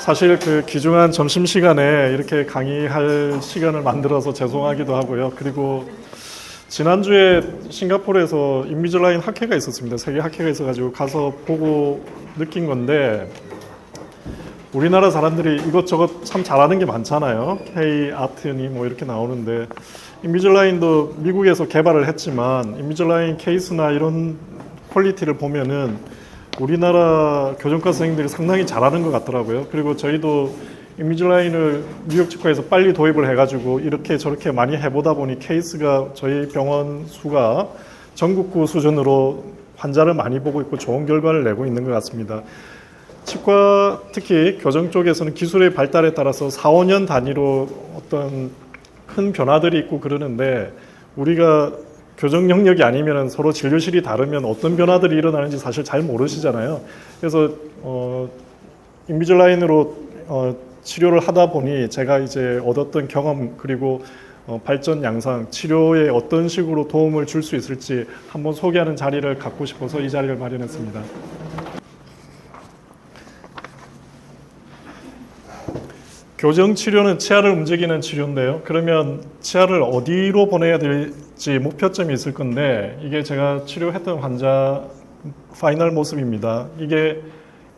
사실 그 귀중한 점심시간에 이렇게 강의할 시간을 만들어서 죄송하기도 하고요. 그리고 지난주에 싱가포르에서 인비즐라인 학회가 있었습니다. 세계 학회가 있어가지고 가서 보고 느낀 건데, 우리나라 사람들이 이것저것 참 잘하는 게 많잖아요. K 아트니 뭐 이렇게 나오는데, 인비즐라인도 미국에서 개발을 했지만 인비즐라인 케이스나 이런 퀄리티를 보면은 우리나라 교정과 선생님들이 상당히 잘하는 것 같더라고요. 그리고 저희도 인비즐라인을 뉴욕 치과에서 빨리 도입을 해가지고 이렇게 저렇게 많이 해보다 보니 케이스가 저희 병원 수가 전국구 수준으로 환자를 많이 보고 있고 좋은 결과를 내고 있는 것 같습니다. 치과 특히 교정 쪽에서는 기술의 발달에 따라서 4, 5년 단위로 어떤 큰 변화들이 있고 그러는데, 우리가 교정 영역이 아니면 서로 진료실이 다르면 어떤 변화들이 일어나는지 사실 잘 모르시잖아요. 그래서 인비즐라인으로 치료를 하다 보니 제가 이제 얻었던 경험, 그리고 발전 양상, 치료에 어떤 식으로 도움을 줄 수 있을지 한번 소개하는 자리를 갖고 싶어서 이 자리를 마련했습니다. 교정 치료는 치아를 움직이는 치료인데요. 그러면 치아를 어디로 보내야 될지 목표점이 있을 건데, 이게 제가 치료했던 환자 파이널 모습입니다. 이게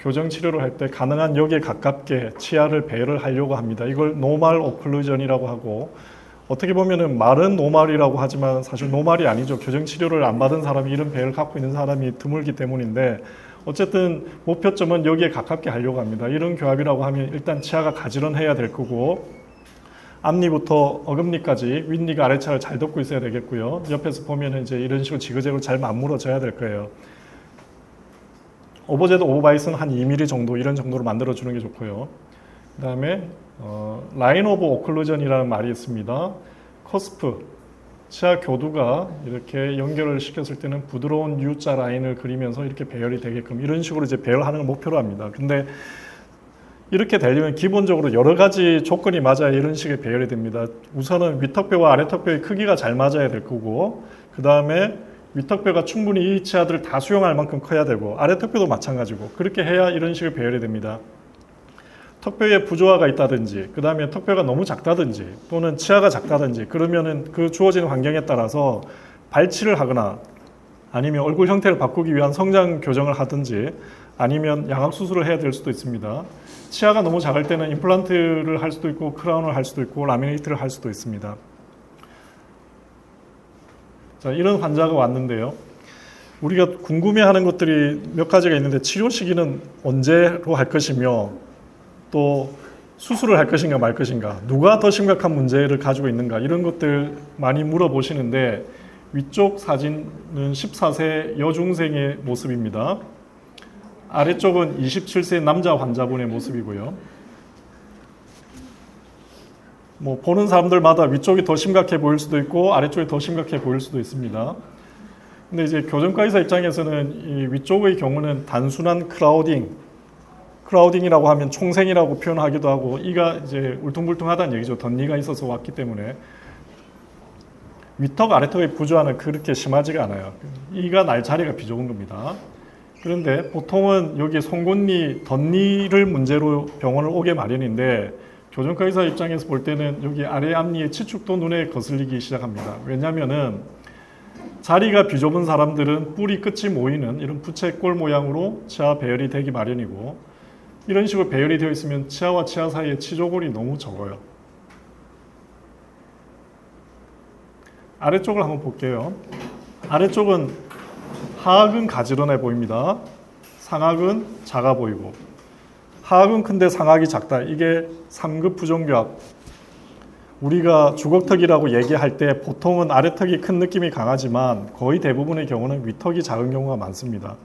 교정 치료를 할 때 가능한 여기에 가깝게 치아를 배열을 하려고 합니다. 이걸 노말 오클루전이라고 하고, 어떻게 보면은 말은 노말이라고 하지만 사실 노말이 아니죠. 교정 치료를 안 받은 사람이 이런 배를 갖고 있는 사람이 드물기 때문인데, 어쨌든 목표점은 여기에 가깝게 하려고 합니다. 이런 교합이라고 하면 일단 치아가 가지런해야 될 거고, 앞니부터 어금니까지 윗니가 아래차를 잘 덮고 있어야 되겠고요. 옆에서 보면 이제 이런 식으로 지그재그로 잘 맞물어져야 될 거예요. 오버제드 오버바이스는 한 2mm 정도, 이런 정도로 만들어 주는 게 좋고요. 그 다음에 라인 오브 오클루전이라는 말이 있습니다. 커스프, 치아 교두가 이렇게 연결을 시켰을 때는 부드러운 U자 라인을 그리면서 이렇게 배열이 되게끔, 이런 식으로 이제 배열하는 걸 목표로 합니다. 근데 이렇게 되려면 기본적으로 여러 가지 조건이 맞아야 이런 식의 배열이 됩니다. 우선은 위턱뼈와 아래턱뼈의 크기가 잘 맞아야 될 거고, 그 다음에 위턱뼈가 충분히 이 치아들을 다 수용할 만큼 커야 되고, 아래턱뼈도 마찬가지고, 그렇게 해야 이런 식의 배열이 됩니다. 턱뼈에 부조화가 있다든지, 그 다음에 턱뼈가 너무 작다든지, 또는 치아가 작다든지, 그러면은 그 주어진 환경에 따라서 발치를 하거나, 아니면 얼굴 형태를 바꾸기 위한 성장 교정을 하든지, 아니면 양악 수술을 해야 될 수도 있습니다. 치아가 너무 작을 때는 임플란트를 할 수도 있고, 크라운을 할 수도 있고, 라미네이트를 할 수도 있습니다. 자, 이런 환자가 왔는데요. 우리가 궁금해하는 것들이 몇 가지가 있는데, 치료 시기는 언제로 할 것이며, 또 수술을 할 것인가 말 것인가, 누가 더 심각한 문제를 가지고 있는가, 이런 것들 많이 물어보시는데, 위쪽 사진은 14세 여중생의 모습입니다. 아래쪽은 27세 남자 환자분의 모습이고요. 뭐 보는 사람들마다 위쪽이 더 심각해 보일 수도 있고 아래쪽이 더 심각해 보일 수도 있습니다. 근데 이제 교정과 의사 입장에서는 이 위쪽의 경우는 단순한 크라우딩이라고 하면 총생이라고 표현하기도 하고, 이가 이제 울퉁불퉁하다는 얘기죠. 덧니가 있어서 왔기 때문에. 위턱, 아래턱의 부조화는 그렇게 심하지가 않아요. 이가 날 자리가 비좁은 겁니다. 그런데 보통은 여기 송곳니, 덧니를 문제로 병원을 오게 마련인데, 교정과 의사 입장에서 볼 때는 여기 아래 앞니의 치축도 눈에 거슬리기 시작합니다. 왜냐면은 자리가 비좁은 사람들은 뿌리 끝이 모이는 이런 부채꼴 모양으로 치아 배열이 되기 마련이고, 이런 식으로 배열이 되어 있으면 치아와 치아 사이에 치조골이 너무 적어요. 아래쪽을 한번 볼게요. 아래쪽은 하악은 가지런해 보입니다. 상악은 작아 보이고, 하악은 큰데 상악이 작다. 이게 3급 부종교합. 우리가 주걱턱이라고 얘기할 때 보통은 아래턱이 큰 느낌이 강하지만 거의 대부분의 경우는 위턱이 작은 경우가 많습니다.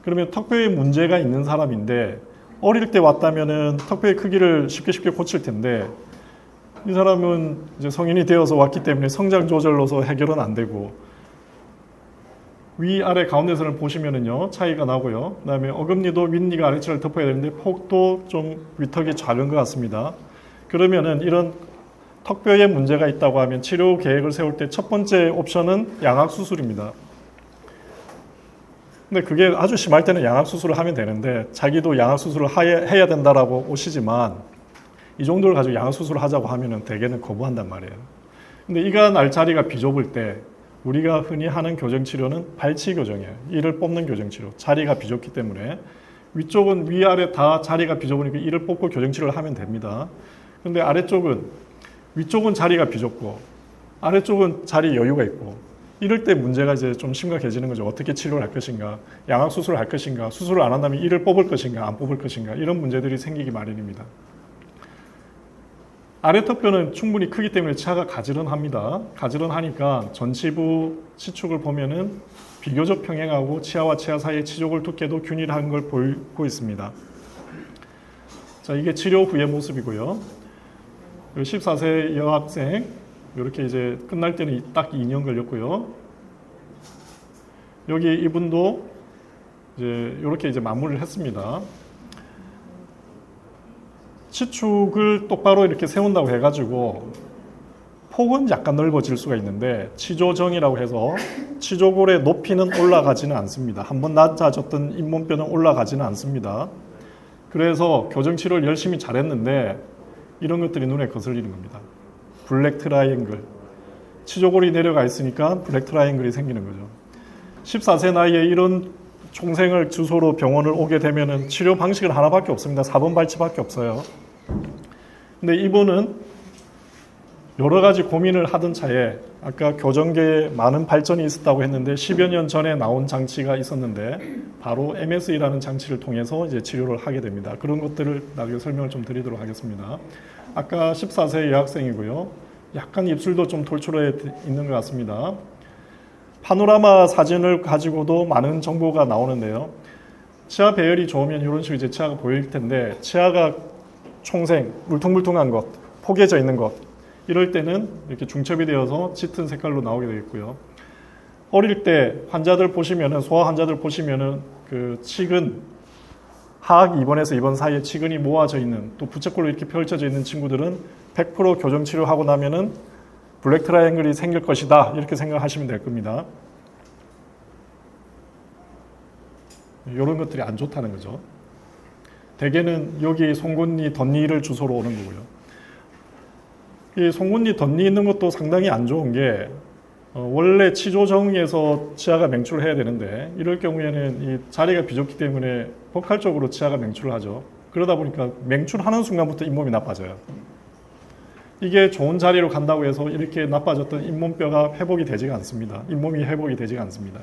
그러면 턱뼈에 문제가 있는 사람인데, 어릴 때 왔다면은 턱뼈의 크기를 쉽게 고칠 텐데, 이 사람은 이제 성인이 되어서 왔기 때문에 성장 조절로서 해결은 안 되고, 위아래 가운데선을 보시면은요 차이가 나고요. 그 다음에 어금니도 윗니가 아래치를 덮어야 되는데 폭도 좀 위턱이 작은 것 같습니다. 그러면은 이런 턱뼈에 문제가 있다고 하면 치료 계획을 세울 때 첫 번째 옵션은 양악 수술입니다. 근데 그게 아주 심할 때는 양악수술을 하면 되는데 자기도 양악수술을 해야 된다라고 오시지만 이 정도를 가지고 양악수술을 하자고 하면은 대개는 거부한단 말이에요. 근데 이가 알자리가 비좁을 때 우리가 흔히 하는 교정치료는 발치 교정이에요. 이를 뽑는 교정치료. 자리가 비좁기 때문에 위쪽은 위아래 다 자리가 비좁으니까 이를 뽑고 교정치료를 하면 됩니다. 근데 아래쪽은 위쪽은 자리가 비좁고 아래쪽은 자리 여유가 있고 이럴 때 문제가 이제 좀 심각해지는 거죠. 어떻게 치료를 할 것인가, 양악 수술을 할 것인가, 수술을 안 한다면 이를 뽑을 것인가, 안 뽑을 것인가 이런 문제들이 생기기 마련입니다. 아래턱뼈는 충분히 크기 때문에 치아가 가지런합니다. 가지런하니까 전치부 치축을 보면은 비교적 평행하고 치아와 치아 사이의 치조골 두께도 균일한 걸 보이고 있습니다. 자, 이게 치료 후의 모습이고요. 14세 여학생 이렇게 이제 끝날 때는 딱 2년 걸렸고요. 여기 이분도 이제 이렇게 이제 마무리를 했습니다. 치축을 똑바로 이렇게 세운다고 해가지고 폭은 약간 넓어질 수가 있는데 치조정이라고 해서 치조골의 높이는 올라가지는 않습니다. 한번 낮아졌던 잇몸뼈는 올라가지는 않습니다. 그래서 교정치료를 열심히 잘했는데 이런 것들이 눈에 거슬리는 겁니다. 블랙 트라이앵글. 치조골이 내려가 있으니까 블랙 트라이앵글이 생기는 거죠. 14세 나이에 이런 총생을 주소로 병원을 오게 되면은 치료 방식은 하나밖에 없습니다. 4번 발치밖에 없어요. 근데 이분은 여러 가지 고민을 하던 차에 아까 교정계에 많은 발전이 있었다고 했는데 10여 년 전에 나온 장치가 있었는데 바로 MSE라는 장치를 통해서 이제 치료를 하게 됩니다. 그런 것들을 나중에 설명을 좀 드리도록 하겠습니다. 아까 14세 여학생이고요. 약간 입술도 좀 돌출해 있는 것 같습니다. 파노라마 사진을 가지고도 많은 정보가 나오는데요. 치아 배열이 좋으면 이런 식으로 이제 치아가 보일 텐데 치아가 총생, 물퉁물퉁한 것, 포개져 있는 것 이럴 때는 이렇게 중첩이 되어서 짙은 색깔로 나오게 되겠고요. 어릴 때 환자들 보시면은 소아 환자들 보시면은 그 치근 하악 2번에서 2번 사이에 치근이 모아져 있는 또 부채꼴로 이렇게 펼쳐져 있는 친구들은 100% 교정 치료하고 나면은 블랙 트라이앵글이 생길 것이다 이렇게 생각하시면 될 겁니다. 이런 것들이 안 좋다는 거죠. 대개는 여기 송곳니 덧니를 주소로 오는 거고요. 이 송곳니 덧니 있는 것도 상당히 안 좋은 게 원래 치조정에서 치아가 맹출을 해야 되는데 이럴 경우에는 이 자리가 비좁기 때문에 포칼적으로 치아가 맹출을 하죠. 그러다 보니까 맹출하는 순간부터 잇몸이 나빠져요. 이게 좋은 자리로 간다고 해서 이렇게 나빠졌던 잇몸뼈가 회복이 되지가 않습니다. 잇몸이 회복이 되지가 않습니다.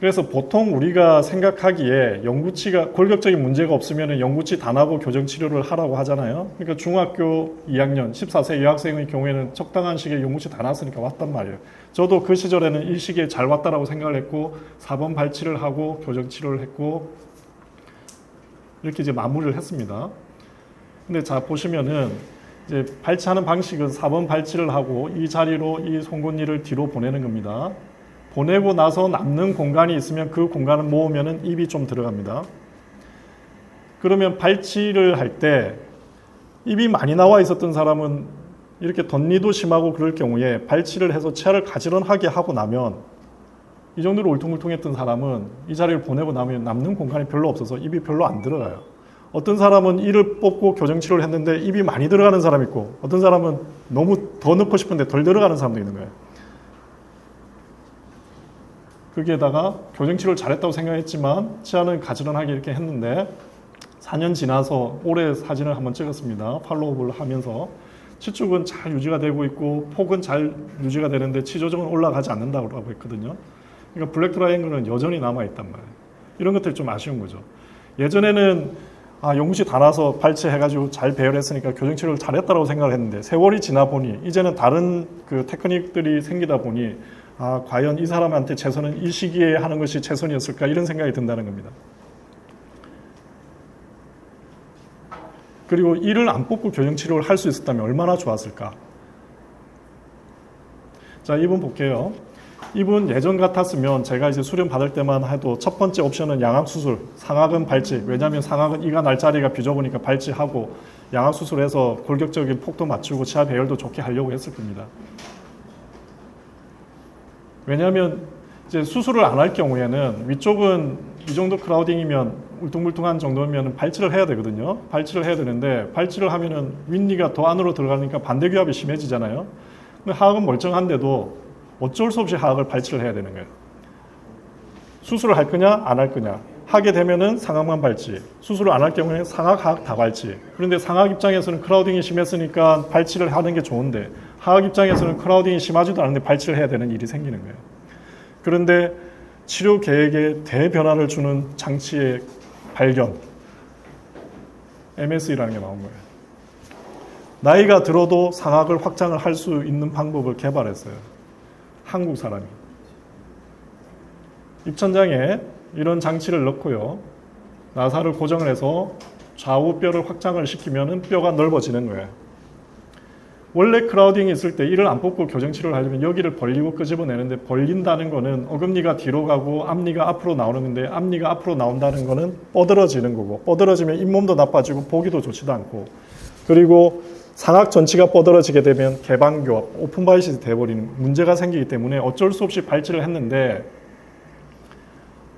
그래서 보통 우리가 생각하기에 영구치가 골격적인 문제가 없으면 영구치 단하고 교정치료를 하라고 하잖아요. 그러니까 중학교 2학년 14세 여학생의 경우에는 적당한 시기에 영구치 다 났으니까 왔단 말이에요. 저도 그 시절에는 이 시기에 잘 왔다라고 생각을 했고 4번 발치를 하고 교정치료를 했고 이렇게 이제 마무리를 했습니다. 근데 자 보시면은 이제 발치하는 방식은 4번 발치를 하고 이 자리로 이 송곳니를 뒤로 보내는 겁니다. 보내고 나서 남는 공간이 있으면 그 공간을 모으면은 입이 좀 들어갑니다. 그러면 발치를 할 때 입이 많이 나와 있었던 사람은 이렇게 덧니도 심하고 그럴 경우에 발치를 해서 치아를 가지런하게 하고 나면 이 정도로 울퉁불퉁했던 사람은 이 자리를 보내고 나면 남는 공간이 별로 없어서 입이 별로 안 들어가요. 어떤 사람은 이를 뽑고 교정치료를 했는데 입이 많이 들어가는 사람이 있고 어떤 사람은 너무 더 넣고 싶은데 덜 들어가는 사람도 있는 거예요. 거기에다가 교정치료를 잘했다고 생각했지만 치아는 가지런하게 이렇게 했는데 4년 지나서 올해 사진을 한번 찍었습니다. 팔로우업을 하면서 치축은 잘 유지가 되고 있고 폭은 잘 유지가 되는데 치조정은 올라가지 않는다고 했거든요. 그러니까 블랙 트라이앵글은 여전히 남아있단 말이에요. 이런 것들이 좀 아쉬운 거죠. 예전에는 영구치 다 나서 발치해가지고 잘 배열했으니까 교정치료를 잘했다고 생각을 했는데 세월이 지나 보니 이제는 다른 그 테크닉들이 생기다 보니 과연 이 사람한테 최선은 이 시기에 하는 것이 최선이었을까 이런 생각이 든다는 겁니다. 그리고 이를 안 뽑고 교정치료를 할 수 있었다면 얼마나 좋았을까. 자, 이분 볼게요. 이분 예전 같았으면 제가 이제 수련 받을 때만 해도 첫 번째 옵션은 양악수술, 상악은 발치. 왜냐하면 상악은 이가 날 자리가 비좁으니까 발치하고 양악수술해서 골격적인 폭도 맞추고 치아 배열도 좋게 하려고 했을 겁니다. 왜냐하면 이제 수술을 안 할 경우에는 위쪽은 이 정도 크라우딩이면 울퉁불퉁한 정도면 발치를 해야 되거든요. 발치를 해야 되는데 발치를 하면은 윗니가 더 안으로 들어가니까 반대교합이 심해지잖아요. 근데 하악은 멀쩡한데도 어쩔 수 없이 하악을 발치를 해야 되는 거예요. 수술을 할 거냐 안 할 거냐. 하게 되면은 상악만 발치, 수술을 안 할 경우에는 상악, 하악 다 발치. 그런데 상악 입장에서는 크라우딩이 심했으니까 발치를 하는 게 좋은데 하악 입장에서는 크라우딩이 심하지도 않은데 발치를 해야 되는 일이 생기는 거예요. 그런데 치료 계획에 대변화를 주는 장치의 발견, MSE라는 게 나온 거예요. 나이가 들어도 상악을 확장을 할 수 있는 방법을 개발했어요. 한국 사람이. 입천장에 이런 장치를 넣고요. 나사를 고정을 해서 좌우 뼈를 확장을 시키면 뼈가 넓어지는 거예요. 원래 크라우딩이 있을 때 이를 안 뽑고 교정치료를 하려면 여기를 벌리고 끄집어내는데 벌린다는 거는 어금니가 뒤로 가고 앞니가 앞으로 나오는 건데 앞니가 앞으로 나온다는 거는 뻗어지는 거고 뻗어지면 잇몸도 나빠지고 보기도 좋지도 않고 그리고 상악 전치가 뻗어지게 되면 개방교합, 오픈바이시스 돼버리는 문제가 생기기 때문에 어쩔 수 없이 발치를 했는데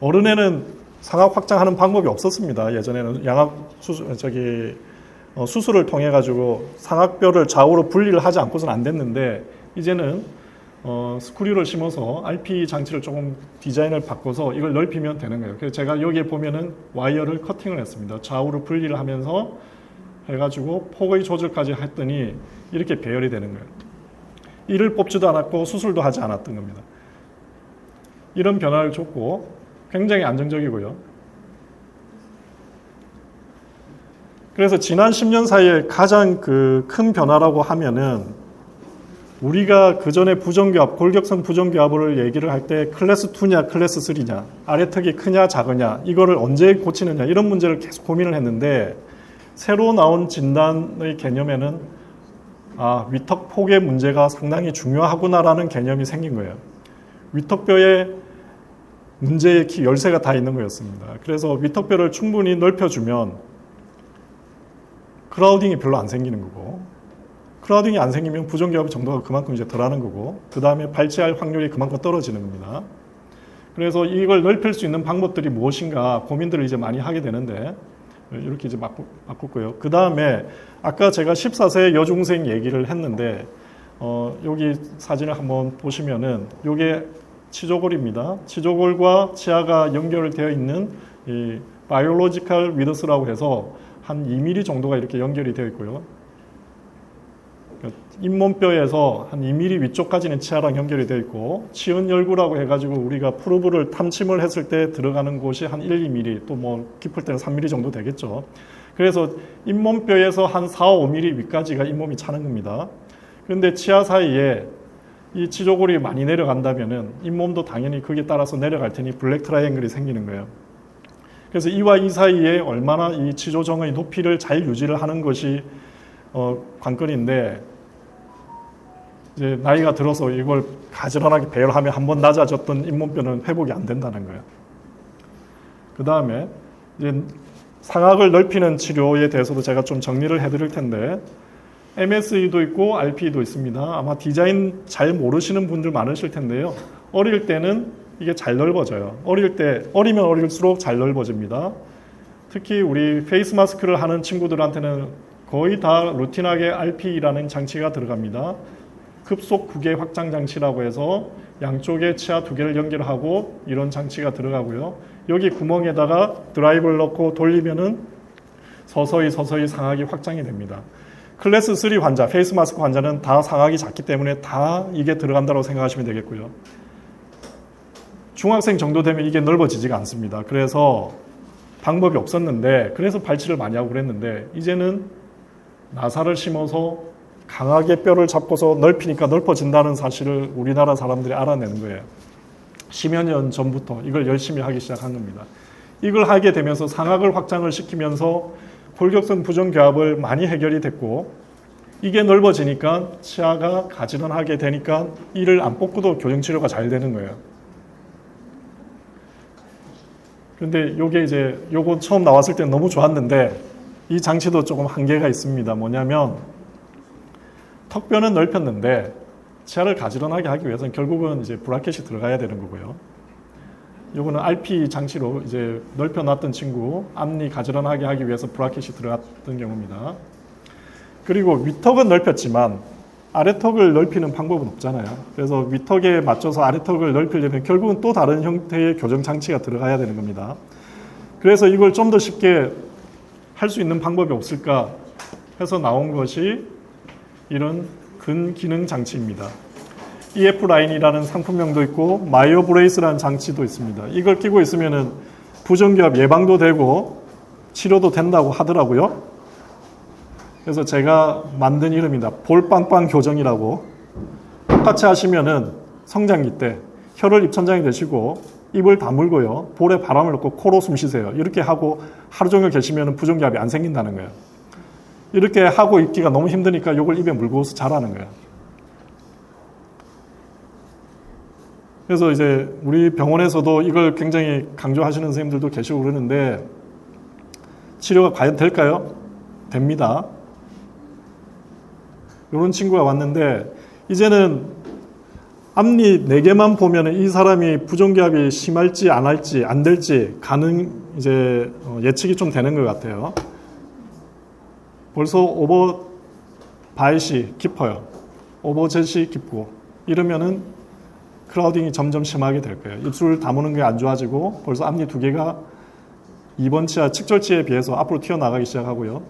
어른에는 상악 확장하는 방법이 없었습니다. 예전에는 양악 수술을 통해 가지고 상악뼈를 좌우로 분리를 하지 않고서는 안 됐는데 이제는 스크류를 심어서 RP 장치를 조금 디자인을 바꿔서 이걸 넓히면 되는 거예요. 그래서 제가 여기에 보면은 와이어를 커팅을 했습니다. 좌우로 분리를 하면서 해가지고 폭의 조절까지 했더니 이렇게 배열이 되는 거예요. 이를 뽑지도 않았고 수술도 하지 않았던 겁니다. 이런 변화를 줬고 굉장히 안정적이고요. 그래서 지난 10년 사이에 가장 큰 변화라고 하면은 우리가 그 전에 부정교합, 골격성 부정교합을 얘기를 할 때 클래스 2냐, 클래스 3냐, 아래턱이 크냐, 작으냐, 이거를 언제 고치느냐 이런 문제를 계속 고민을 했는데 새로 나온 진단의 개념에는 위턱 폭의 문제가 상당히 중요하구나라는 개념이 생긴 거예요. 위턱뼈에 문제의 열쇠가 다 있는 거였습니다. 그래서 위턱뼈를 충분히 넓혀주면 크라우딩이 별로 안 생기는 거고 크라우딩이 안 생기면 부정교합의 정도가 그만큼 이제 덜하는 거고 그 다음에 발치할 확률이 그만큼 떨어지는 겁니다. 그래서 이걸 넓힐 수 있는 방법들이 무엇인가 고민들을 이제 많이 하게 되는데 이렇게 이제 바꿨고요. 그 다음에 아까 제가 14세 여중생 얘기를 했는데 여기 사진을 한번 보시면은 이게 치조골입니다. 치조골과 치아가 연결되어 있는 이 바이올로지컬 위더스라고 해서 한 2mm 정도가 이렇게 연결이 되어 있고요. 잇몸뼈에서 한 2mm 위쪽까지는 치아랑 연결이 되어 있고 치은열구라고 해가지고 우리가 프루브를 탐침을 했을 때 들어가는 곳이 한 1, 2mm 또 뭐 깊을 때는 3mm 정도 되겠죠. 그래서 잇몸뼈에서 한 4, 5mm 위까지가 잇몸이 차는 겁니다. 그런데 치아 사이에 이 치조골이 많이 내려간다면은 잇몸도 당연히 거기에 따라서 내려갈 테니 블랙 트라이앵글이 생기는 거예요. 그래서 이와 이 사이에 얼마나 이 치조정의 높이를 잘 유지를 하는 것이 관건인데 이제 나이가 들어서 이걸 가지런하게 배열하면 한번 낮아졌던 잇몸뼈는 회복이 안 된다는 거예요. 그 다음에 이제 상악을 넓히는 치료에 대해서도 제가 좀 정리를 해드릴 텐데 MSE도 있고 RPE도 있습니다. 아마 디자인 잘 모르시는 분들 많으실 텐데요. 어릴 때는 이게 잘 넓어져요. 어리면 어릴수록 잘 넓어집니다. 특히 우리 페이스 마스크를 하는 친구들한테는 거의 다 루틴하게 RPE라는 장치가 들어갑니다. 급속 구개 확장 장치라고 해서 양쪽에 치아 2개를 연결하고 이런 장치가 들어가고요. 여기 구멍에다가 드라이브를 넣고 돌리면은 서서히 상악이 확장이 됩니다. 클래스 3 환자, 페이스 마스크 환자는 다 상악이 작기 때문에 다 이게 들어간다고 생각하시면 되겠고요. 중학생 정도 되면 이게 넓어지지가 않습니다. 그래서 방법이 없었는데 그래서 발치를 많이 하고 그랬는데 이제는 나사를 심어서 강하게 뼈를 잡고서 넓히니까 넓어진다는 사실을 우리나라 사람들이 알아내는 거예요. 10여 년 전부터 이걸 열심히 하기 시작한 겁니다. 이걸 하게 되면서 상악을 확장을 시키면서 골격성 부정교합을 많이 해결이 됐고 이게 넓어지니까 치아가 가지런하게 되니까 이를 안 뽑고도 교정치료가 잘 되는 거예요. 그런데 요거 처음 나왔을 때는 너무 좋았는데 이 장치도 조금 한계가 있습니다. 뭐냐면 턱뼈는 넓혔는데 치아를 가지런하게 하기 위해서는 결국은 이제 브라켓이 들어가야 되는 거고요. 요거는 RP 장치로 이제 넓혀놨던 친구, 앞니 가지런하게 하기 위해서 브라켓이 들어갔던 경우입니다. 그리고 위턱은 넓혔지만 아래턱을 넓히는 방법은 없잖아요. 그래서 위턱에 맞춰서 아래턱을 넓히려면 결국은 또 다른 형태의 교정 장치가 들어가야 되는 겁니다. 그래서 이걸 좀 더 쉽게 할 수 있는 방법이 없을까 해서 나온 것이 이런 근기능 장치입니다. EF 라인이라는 상품명도 있고 마이어 브레이스라는 장치도 있습니다. 이걸 끼고 있으면은 부정기압 예방도 되고 치료도 된다고 하더라고요. 그래서 제가 만든 이름이다. 볼빵빵 교정이라고. 똑같이 하시면은 성장기 때 혀를 입천장에 대시고 입을 다물고요. 볼에 바람을 넣고 코로 숨 쉬세요. 이렇게 하고 하루 종일 계시면은 부정기압이 안 생긴다는 거예요. 이렇게 하고 있기가 너무 힘드니까 이걸 입에 물고서 자라는 거예요. 그래서 이제 우리 병원에서도 이걸 굉장히 강조하시는 선생님들도 계시고 그러는데 치료가 과연 될까요? 됩니다. 이런 친구가 왔는데 이제는 앞니 4개만 보면 이 사람이 부종기압이 심할지 안 할지 안 될지 이제 예측이 좀 되는 것 같아요. 벌써 오버바이시 깊어요. 오버젯이 깊고 이러면은 크라우딩이 점점 심하게 될 거예요. 입술 다무는 게 안 좋아지고 벌써 앞니 2개가 2번 치아 측절치에 비해서 앞으로 튀어나가기 시작하고요.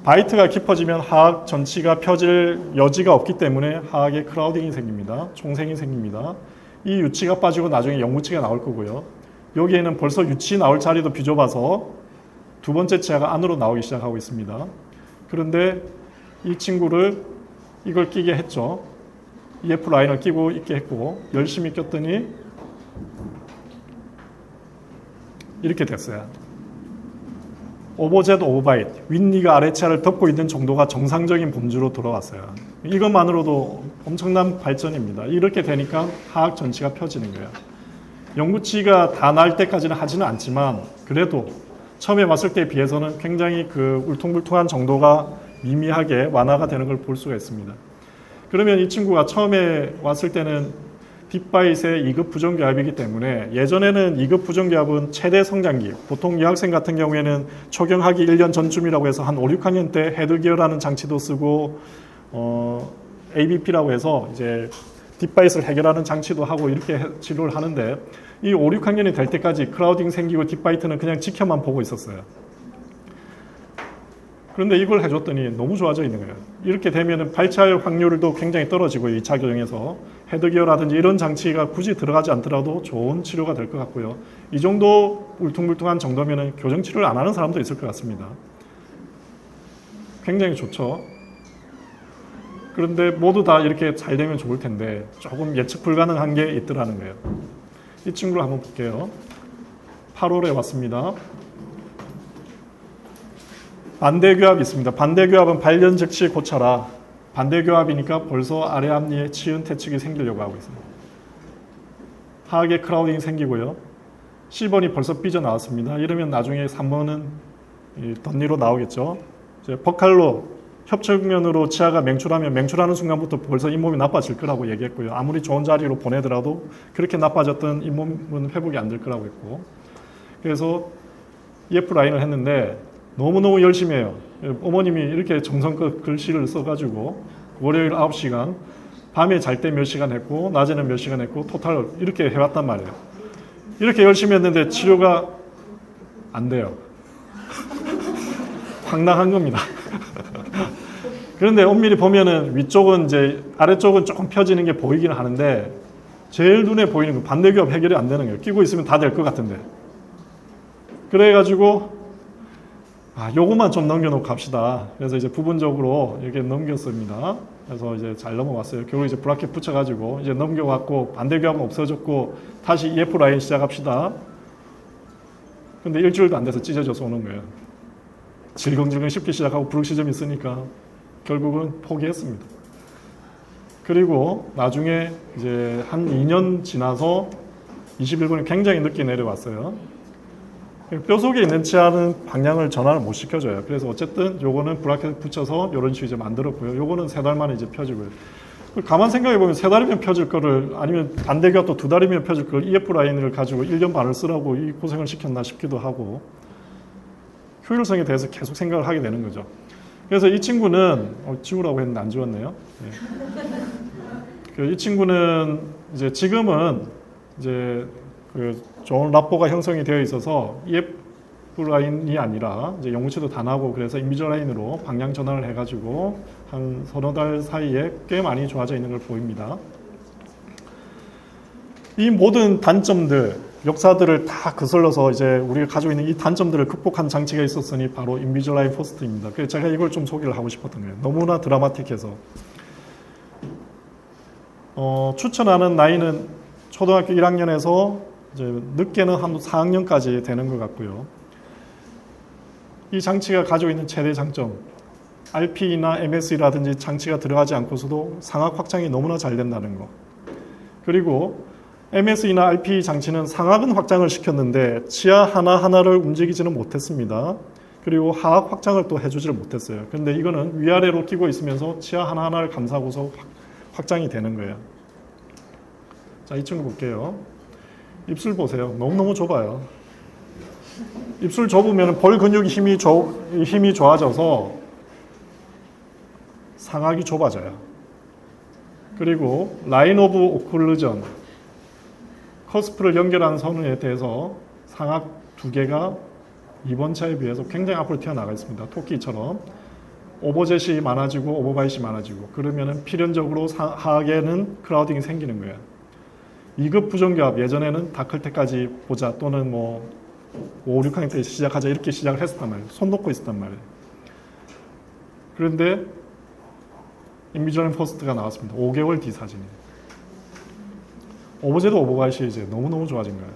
바이트가 깊어지면 하악 전치가 펴질 여지가 없기 때문에 하악에 크라우딩이 생깁니다. 총생이 생깁니다. 이 유치가 빠지고 나중에 영구치가 나올 거고요. 여기에는 벌써 유치 나올 자리도 비좁아서 2번째 치아가 안으로 나오기 시작하고 있습니다. 그런데 이 친구를 이걸 끼게 했죠. EF 라인을 끼고 있게 했고 열심히 꼈더니 이렇게 됐어요. 오버젯 오버바이트, 윗니가 아래치아를 덮고 있는 정도가 정상적인 범주로 돌아왔어요. 이것만으로도 엄청난 발전입니다. 이렇게 되니까 하악 전치가 펴지는 거예요. 영구치가 다 날 때까지는 하지는 않지만 그래도 처음에 왔을 때에 비해서는 굉장히 그 울퉁불퉁한 정도가 미미하게 완화가 되는 걸 볼 수가 있습니다. 그러면 이 친구가 처음에 왔을 때는 딥바이트의 2급 부정기압이기 때문에 예전에는 2급 부정기압은 최대 성장기, 보통 여학생 같은 경우에는 초경하기 1년 전쯤이라고 해서 한 5, 6학년 때 헤드기어라는 장치도 쓰고 ABP라고 해서 이제 딥바이트를 해결하는 장치도 하고 이렇게 치료를 하는데 이 5, 6학년이 될 때까지 크라우딩 생기고 딥바이트는 그냥 지켜만 보고 있었어요. 그런데 이걸 해줬더니 너무 좋아져 있는 거예요. 이렇게 되면 발치할 확률도 굉장히 떨어지고 2차 교정에서 헤드기어라든지 이런 장치가 굳이 들어가지 않더라도 좋은 치료가 될 것 같고요. 이 정도 울퉁불퉁한 정도면 교정 치료를 안 하는 사람도 있을 것 같습니다. 굉장히 좋죠. 그런데 모두 다 이렇게 잘 되면 좋을 텐데 조금 예측 불가능한 게 있더라는 거예요. 이 친구를 한번 볼게요. 8월에 왔습니다. 반대교합이 있습니다. 반대교합은 발견 즉시 고쳐라. 반대교합이니까 벌써 아래 앞니에 치은 퇴축이 생기려고 하고 있습니다. 하악에 크라우딩이 생기고요. C번이 벌써 삐져나왔습니다. 이러면 나중에 3번은 덧니로 나오겠죠. 이제 버칼로 협착면으로 치아가 맹출하면 맹출하는 순간부터 벌써 잇몸이 나빠질 거라고 얘기했고요. 아무리 좋은 자리로 보내더라도 그렇게 나빠졌던 잇몸은 회복이 안 될 거라고 했고, 그래서 EF 라인을 했는데 너무너무 열심히 해요. 어머님이 이렇게 정성껏 글씨를 써가지고 월요일 9시간, 밤에 잘 때 몇 시간 했고 낮에는 몇 시간 했고 토탈 이렇게 해왔단 말이에요. 이렇게 열심히 했는데 치료가 안 돼요. 황당한 겁니다. 그런데 엄밀히 보면은 위쪽은 이제 아래쪽은 조금 펴지는 게 보이기는 하는데 제일 눈에 보이는 건 반대교합 해결이 안 되는 거예요. 끼고 있으면 다 될 것 같은데. 그래가지고 요것만 좀 넘겨놓고 갑시다. 그래서 이제 부분적으로 이렇게 넘겼습니다. 그래서 이제 잘 넘어갔어요. 결국 이제 브라켓 붙여가지고 이제 넘겨갖고 반대교합은 없어졌고 다시 EF 라인 시작합시다. 근데 일주일도 안 돼서 찢어져서 오는 거예요. 질겅질겅 씹기 시작하고 브룩시즘이 있으니까 결국은 포기했습니다. 그리고 나중에 이제 한 2년 지나서 21번이 굉장히 늦게 내려왔어요. 뼈 속에 있는 치아는 방향을 전환을 못 시켜줘요. 그래서 어쨌든 요거는 브라켓 붙여서 이런 식으로 이제 만들었고요. 요거는 3달 만에 이제 펴지고요. 가만 생각해보면 3달이면 펴질 거를, 아니면 안 되게 또 2달이면 펴질 걸 EF 라인을 가지고 1년 반을 쓰라고 이 고생을 시켰나 싶기도 하고, 효율성에 대해서 계속 생각을 하게 되는 거죠. 그래서 이 친구는 지우라고 했는데 안 지웠네요. 이 친구는 이제 지금은 이제 그 좋은 랍보가 형성이 되어 있어서 EF 라인이 아니라 이제 영구치도 다 나고, 그래서 인비저 라인으로 방향 전환을 해가지고 한 서너 달 사이에 꽤 많이 좋아져 있는 걸 보입니다. 이 모든 단점들, 역사들을 다 거슬러서 이제 우리가 가지고 있는 이 단점들을 극복한 장치가 있었으니 바로 인비저라인 퍼스트입니다. 그래서 제가 이걸 좀 소개를 하고 싶었던 거예요. 너무나 드라마틱해서. 추천하는 나이는 초등학교 1학년에서 이제 늦게는 한 4학년까지 되는 것 같고요. 이 장치가 가지고 있는 최대 장점, RP나 MS라든지 장치가 들어가지 않고서도 상악 확장이 너무나 잘 된다는 거. 그리고 MS나 RP 장치는 상악은 확장을 시켰는데 치아 하나하나를 움직이지는 못했습니다. 그리고 하악 확장을 또 해주지를 못했어요. 그런데 이거는 위아래로 끼고 있으면서 치아 하나하나를 감싸고서 확장이 되는 거예요. 자, 이 친구 볼게요. 입술 보세요. 너무너무 좁아요. 입술 좁으면 볼 근육이 힘이 좋아져서 상악이 좁아져요. 그리고 라인 오브 오클루전, 커스프를 연결하는 선에 대해서 상악 두 개가 이번 차에 비해서 굉장히 앞으로 튀어나가 있습니다. 토끼처럼 오버젯이 많아지고 오버바이트이 많아지고, 그러면은 필연적으로 하악에는 크라우딩이 생기는 거예요. 2급 부정교합, 예전에는 다클테까지 보자, 또는 뭐 5, 6학년 때 시작하자 이렇게 시작을 했었단 말이에요. 손 놓고 있었단 말이에요. 그런데 인비저널 퍼스트가 나왔습니다. 5개월 뒤 사진이에요. 오버제도 오버바이시 이제 너무너무 좋아진 거예요.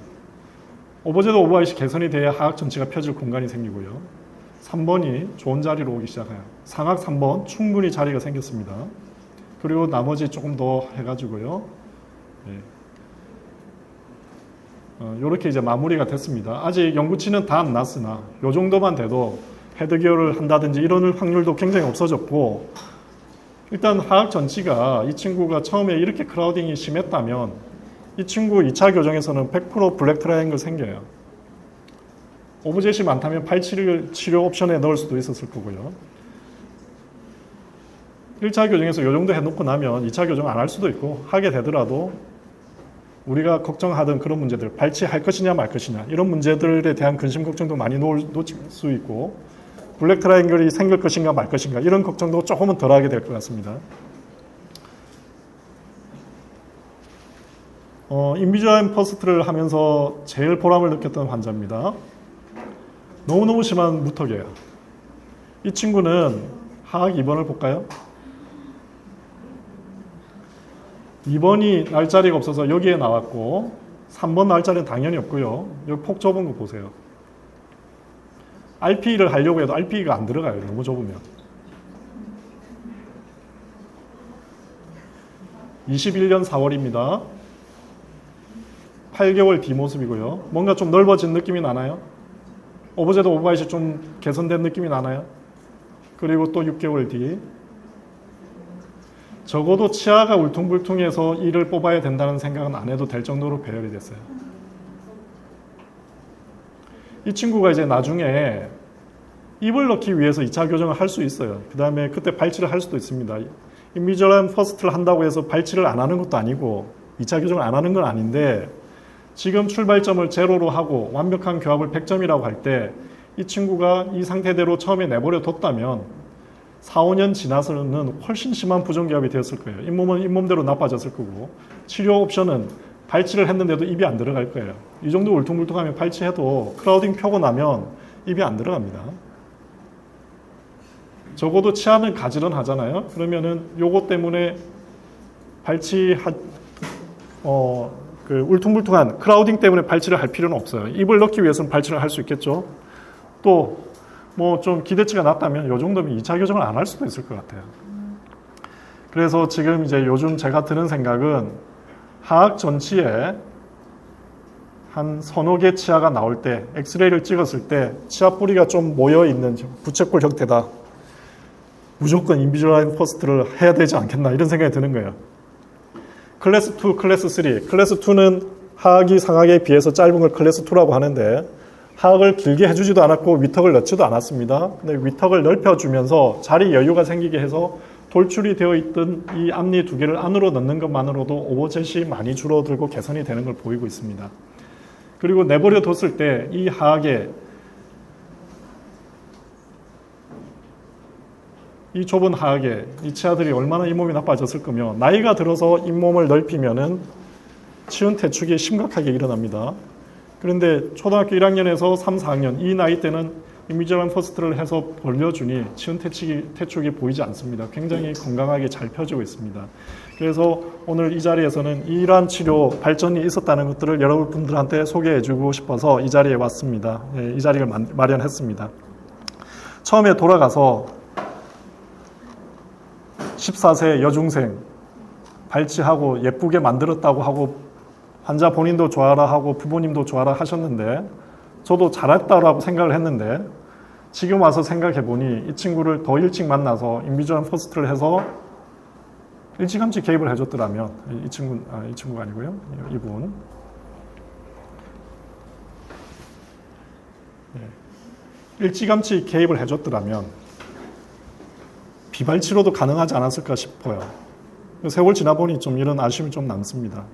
오버제도 오버바이시 개선이 돼야 하악 전체가 펴질 공간이 생기고요. 3번이 좋은 자리로 오기 시작해요. 상악 3번 충분히 자리가 생겼습니다. 그리고 나머지 조금 더 해가지고요. 이렇게 이제 마무리가 됐습니다. 아직 연구치는 다 안 났으나 이 정도만 돼도 헤드기어를 한다든지 이런 확률도 굉장히 없어졌고, 일단 하악 전치가 이 친구가 처음에 이렇게 크라우딩이 심했다면 이 친구 2차 교정에서는 100% 블랙 트라이앵글 생겨요. 오브젯이 많다면 87을 치료 옵션에 넣을 수도 있었을 거고요. 1차 교정에서 이 정도 해놓고 나면 2차 교정 안 할 수도 있고, 하게 되더라도 우리가 걱정하던 그런 문제들, 발치할 것이냐 말 것이냐 이런 문제들에 대한 근심 걱정도 많이 놓칠 수 있고, 블랙 트라이앵글이 생길 것인가 말 것인가 이런 걱정도 조금은 덜 하게 될 것 같습니다. 인비저라인 퍼스트를 하면서 제일 보람을 느꼈던 환자입니다. 너무너무 심한 무턱이에요. 이 친구는 하악 2번을 볼까요? 2번이 날짜리가 없어서 여기에 나왔고, 3번 날짜리는 당연히 없고요. 여기 폭 좁은 거 보세요. RP를 하려고 해도 RP가 안 들어가요. 너무 좁으면. 21년 4월입니다. 8개월 뒤 모습이고요. 뭔가 좀 넓어진 느낌이 나나요? 오버제도 오버바이시 좀 개선된 느낌이 나나요? 그리고 또 6개월 뒤. 적어도 치아가 울퉁불퉁해서 이를 뽑아야 된다는 생각은 안 해도 될 정도로 배열이 됐어요. 이 친구가 이제 나중에 입을 넣기 위해서 2차 교정을 할 수 있어요. 그 다음에 그때 발치를 할 수도 있습니다. 인비저라인 퍼스트를 한다고 해서 발치를 안 하는 것도 아니고 2차 교정을 안 하는 건 아닌데, 지금 출발점을 제로로 하고 완벽한 교합을 100점이라고 할 때 이 친구가 이 상태대로 처음에 내버려 뒀다면 4, 5년 지나서는 훨씬 심한 부정교합이 되었을 거예요. 잇몸은 잇몸대로 나빠졌을 거고, 치료 옵션은 발치를 했는데도 입이 안 들어갈 거예요. 이 정도 울퉁불퉁하면 발치해도 크라우딩 펴고 나면 입이 안 들어갑니다. 적어도 치아는 가지런하잖아요. 그러면은 요거 때문에 그 울퉁불퉁한 크라우딩 때문에 발치를 할 필요는 없어요. 입을 넣기 위해서는 발치를 할 수 있겠죠. 또 뭐 좀 기대치가 낮다면 요 정도면 2차 교정을 안 할 수도 있을 것 같아요. 그래서 지금 이제 요즘 제가 드는 생각은 하악 전치에 한 서너 개 치아가 나올 때, 엑스레이를 찍었을 때 치아 뿌리가 좀 모여 있는 부채꼴 형태다. 무조건 인비주얼라인 퍼스트를 해야 되지 않겠나 이런 생각이 드는 거예요. 클래스 2, 클래스 3. 클래스 2는 하악이 상악에 비해서 짧은 걸 클래스 2라고 하는데 하악을 길게 해주지도 않았고 위턱을 넣지도 않았습니다. 근데 위턱을 넓혀주면서 자리 여유가 생기게 해서 돌출이 되어 있던 이 앞니 두 개를 안으로 넣는 것만으로도 오버젯이 많이 줄어들고 개선이 되는 걸 보이고 있습니다. 그리고 내버려 뒀을 때 이 하악에 이 좁은 하악에 이 치아들이 얼마나 잇몸이 나빠졌을 거며 나이가 들어서 잇몸을 넓히면은 치은 퇴축이 심각하게 일어납니다. 그런데 초등학교 1학년에서 3, 4학년 이 나이 때는 인비주얼라인 퍼스트를 해서 벌려주니 치은 퇴축이 보이지 않습니다. 굉장히 건강하게 잘 펴지고 있습니다. 그래서 오늘 이 자리에서는 이러한 치료 발전이 있었다는 것들을 여러분들한테 소개해주고 싶어서 이 자리에 왔습니다. 이 자리를 마련했습니다. 처음에 돌아가서 14세 여중생 발치하고 예쁘게 만들었다고 하고 환자 본인도 좋아라 하고 부모님도 좋아라 하셨는데 저도 잘했다라고 생각을 했는데 지금 와서 생각해 보니 이 친구를 더 일찍 만나서 인비주얼라인 퍼스트를 해서 일찌감치 개입을 해줬더라면 이 친구가 아니고요. 이분 일찌감치 개입을 해줬더라면 비발치료도 가능하지 않았을까 싶어요. 세월 지나보니 좀 이런 아쉬움이 좀 남습니다.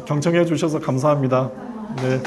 경청해 주셔서 감사합니다. 네.